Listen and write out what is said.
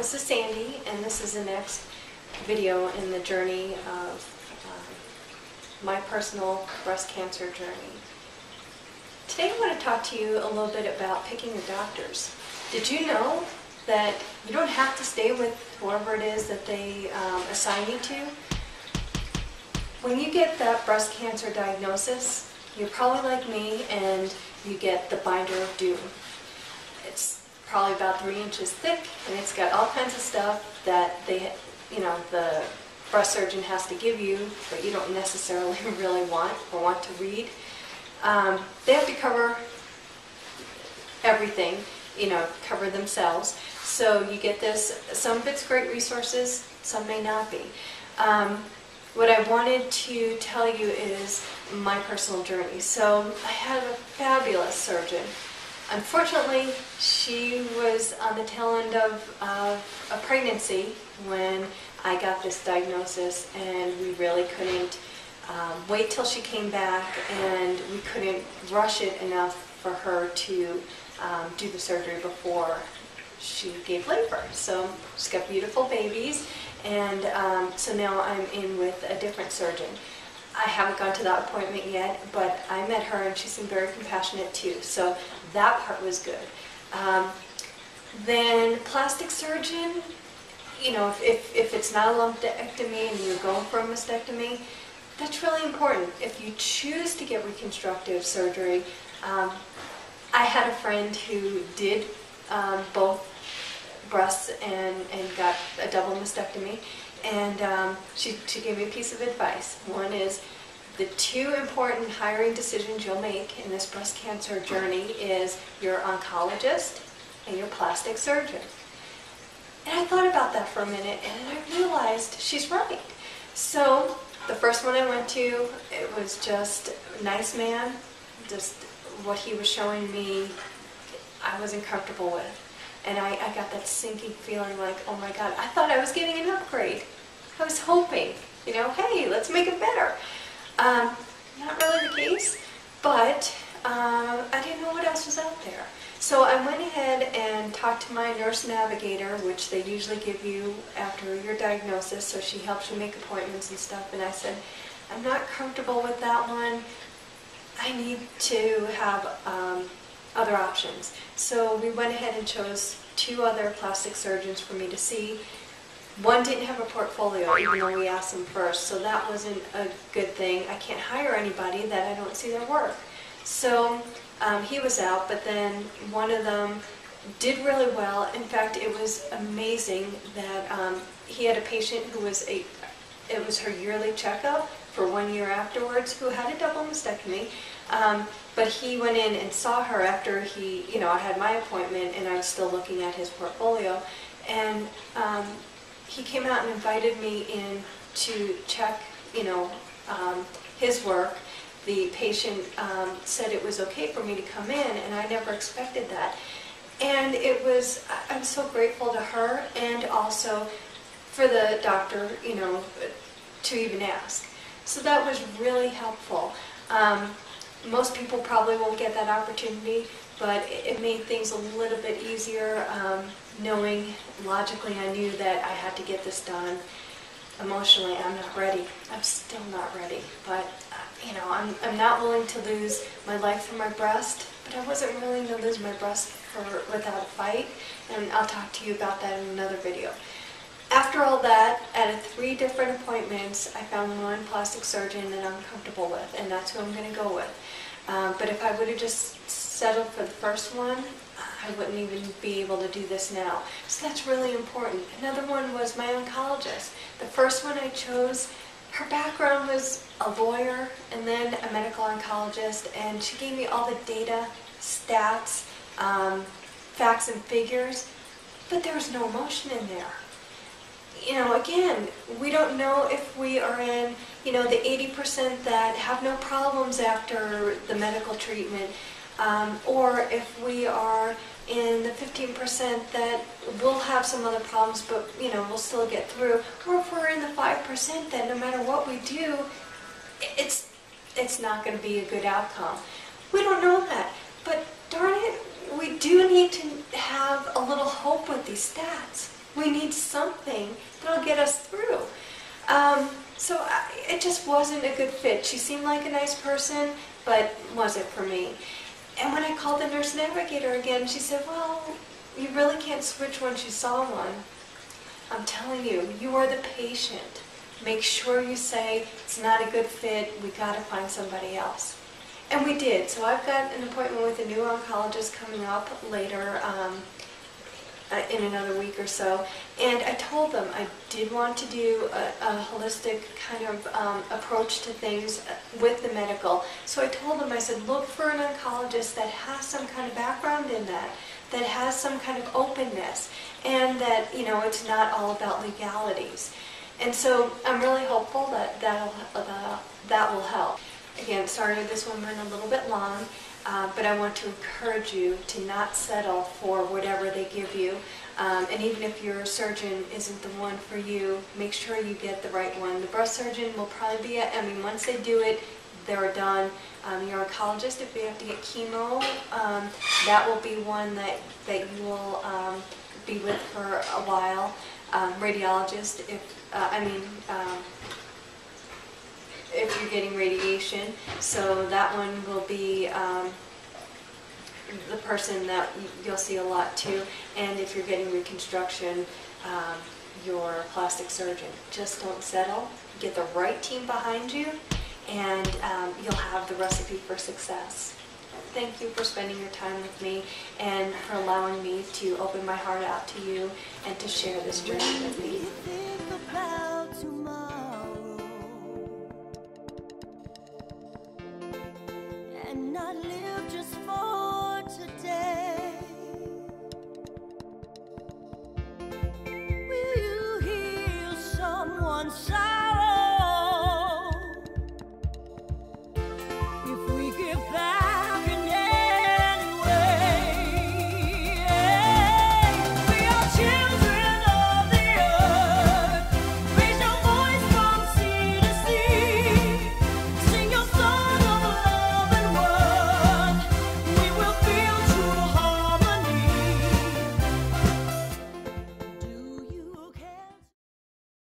This is Sandy, and this is the next video in the journey of my personal breast cancer journey. Today I want to talk to you a little bit about picking your doctors. Did you know that you don't have to stay with whoever it is that they assign you to? When you get that breast cancer diagnosis, you're probably like me and you get the binder of doom. It's probably about 3 inches thick, and it's got all kinds of stuff that the breast surgeon has to give you, but you don't necessarily really want to read. They have to cover everything, cover themselves. So you get this. Some of it's great resources, some may not be. What I wanted to tell you is my personal journey. So I had a fabulous surgeon. Unfortunately, she was on the tail end of a pregnancy when I got this diagnosis, and we really couldn't wait till she came back, and we couldn't rush it enough for her to do the surgery before she gave labor. So she's got beautiful babies, and so now I'm in with a different surgeon. I haven't gone to that appointment yet, but I met her and she seemed very compassionate too, so that part was good. Then plastic surgeon, if it's not a lumpectomy and you're going for a mastectomy, that's really important. If you choose to get reconstructive surgery, I had a friend who did both breasts and got a double mastectomy, and she gave me a piece of advice. One is, the 2 important hiring decisions you'll make in this breast cancer journey is your oncologist and your plastic surgeon. And I thought about that for a minute, and I realized she's right. So the first one I went to, it was just a nice man. Just what he was showing me, I wasn't comfortable with. And I got that sinking feeling like, oh my God, I thought I was getting an upgrade. I was hoping, hey, let's make it better. Not really the case, but I didn't know what else was out there. So I went ahead and talked to my nurse navigator, which they usually give you after your diagnosis, so she helps you make appointments and stuff, and I said, I'm not comfortable with that one. I need to have other options. So we went ahead and chose 2 other plastic surgeons for me to see. One didn't have a portfolio, even though we asked them first, so that wasn't a good thing. I can't hire anybody that I don't see their work. So he was out, but then one of them did really well. In fact, it was amazing that he had a patient who was it was her yearly checkup for 1 year afterwards, who had a double mastectomy. But he went in and saw her after I had my appointment, and I was still looking at his portfolio, and he came out and invited me in to check, his work. The patient said it was okay for me to come in, and I never expected that. And I'm so grateful to her, and also for the doctor, to even ask. So that was really helpful. Most people probably won't get that opportunity, but it made things a little bit easier, knowing logically I knew that I had to get this done. Emotionally, I'm not ready. I'm still not ready, but I'm not willing to lose my life for my breast, but I wasn't willing to lose my breast without a fight, and I'll talk to you about that in another video. After all that, out of 3 different appointments, I found one plastic surgeon that I'm comfortable with, and that's who I'm going to go with. But if I would have just settled for the first one, I wouldn't even be able to do this now. So that's really important. Another one was my oncologist. The first one I chose, her background was a lawyer and then a medical oncologist, and she gave me all the data, stats, facts and figures, but there was no emotion in there. Again, we don't know if we are in, the 80% that have no problems after the medical treatment, or if we are in the 15% that will have some other problems, but, we'll still get through, or if we're in the 5% that no matter what we do, it's not going to be a good outcome. We don't know that, but darn it, we do need to have a little hope with these stats. We need something that'll get us through. It just wasn't a good fit. She seemed like a nice person, but wasn't for me. And when I called the nurse navigator again, she said, well, you really can't switch once you saw one. I'm telling you, you are the patient. Make sure you say, it's not a good fit, we gotta find somebody else. And we did. So I've got an appointment with a new oncologist coming up later, in another week or so, and I told them I did want to do a holistic kind of approach to things with the medical. So I told them, I said, look for an oncologist that has some kind of background in that has some kind of openness, and that, you know, it's not all about legalities. And so I'm really hopeful that that will help. Again, sorry this one went a little bit long. But I want to encourage you to not settle for whatever they give you. And even if your surgeon isn't the one for you, make sure you get the right one. The breast surgeon will probably be, once they do it, they're done. Your oncologist, if you have to get chemo, that will be one that you will be with for a while. Radiologist, if you're getting radiation, so that one will be the person that you'll see a lot too. And if you're getting reconstruction, your plastic surgeon. Just don't settle. Get the right team behind you, and you'll have the recipe for success. Thank you for spending your time with me and for allowing me to open my heart out to you and to share this journey with me. And not live just for today. Will you heal someone's side?